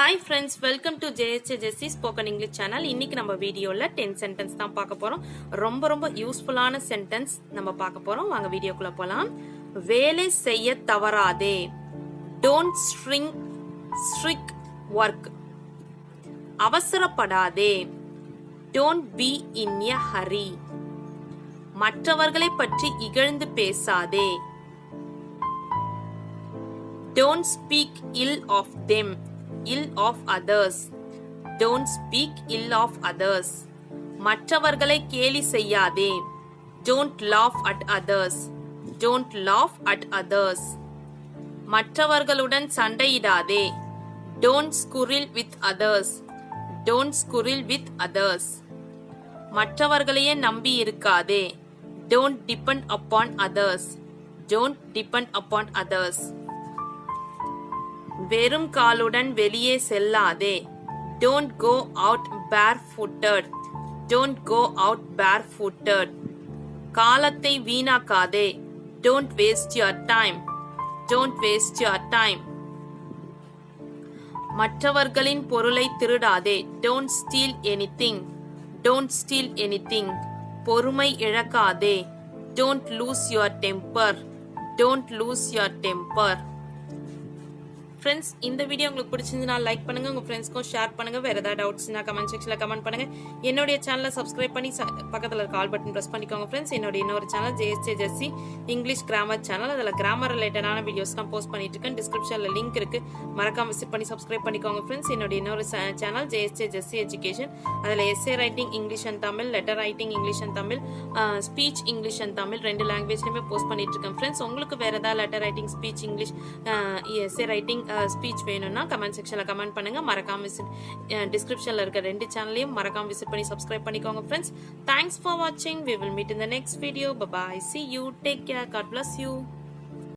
Hi friends, welcome to JHJC Spoken English channel. இன்னைக்கு நம்ம வீடியோல 10 சென்டென்ஸ் தான் பார்க்க போறோம். ரொம்ப யூஸ்ஃபுல்லான சென்டென்ஸ் நம்ம பார்க்க போறோம். வாங்க வீடியோக்குள்ள போலாம். வேலை செய்ய தவறாதே. Don't streak work. அவசரப்படாதே. Don't be in a hurry. மற்றவர்களை பற்றி இகழ்ந்து பேசாதே. Don't speak ill of them. Ill of others. Don't speak ill of others. மற்றவர்களை கேலி செய்யாதே. Don't laugh at others. Don't laugh at others. மற்றவர்களுடன் சண்டையிடாதே. Don't squirrel with others. Don't squirrel with others. மற்றவர்களையே நம்பி இருக்காதே. Don't depend upon others. Don't depend upon others. வெறும் காலுடன் வெளியே செல்லாதே. Don't go out barefooted. Don't go out barefooted. காலத்தை வீணாக்காதே. Don't waste your time. Don't waste your time. மற்றவர்களின் பொருளை திருடாதே. Don't steal anything. Don't steal anything. பொறுமை இழக்காதே. Don't lose your temper. Don't lose your temper. Friends, இந்த video உங்களுக்கு பிடிச்சிருந்துன்னா like பண்ணுங்க, உங்க ஃப்ரெண்ட்ஸ்க்கும் ஷேர் பண்ணுங்க. வேற ஏதாவது டவுட்ஸ்னா கமெண்ட் செக்ஷன்ல கமெண்ட் பண்ணுங்க. என்னுடைய சேனலை சப்ஸ்கிரைப் பண்ணி பக்கத்துல இருக்க ஆல் பட்டன் பிரஸ் பண்ணிக்கோங்க ஃப்ரெண்ட்ஸ். என்னோட இன்னொரு channel JSJC English grammar channel. அதில் கிராமர் ரிலேட்டடான வீடியோஸ் நான் போஸ்ட் பண்ணிட்டு இருக்கேன். டிஸ்கிரிப்ஷன்ல லிங்க் இருக்கு, மறக்காம விசிட் பண்ணி சப்ஸ்கிரைப் பண்ணிக்கோங்க ஃப்ரெண்ட்ஸ். என்னோட இன்னொரு சேனல் JSJC எஜுகேஷன். அதில் S A writing English and Tamil, letter writing English and Tamil, speech English and Tamil ரெண்டு லாங்குவேஜ்லயுமே போஸ்ட் பண்ணிட்டு இருக்கேன் ஃப்ரெண்ட்ஸ். உங்களுக்கு வேற ஏதாவது letter writing, speech English, S A writing, speech வேணும்னா கமெண்ட் செக்ஷன்ல கமெண்ட் பண்ணுங்க. மறக்காம டிஸ்கிரிப்ஷன்ல இருக்க ரெண்டு சேனலையும் மறக்காம விசிட் பண்ணி சப்ஸ்கிரைப் பண்ணிக்கோங்க friends. Thanks for watching. We will meet in the next video. Bye bye. See you. Take care. God bless you.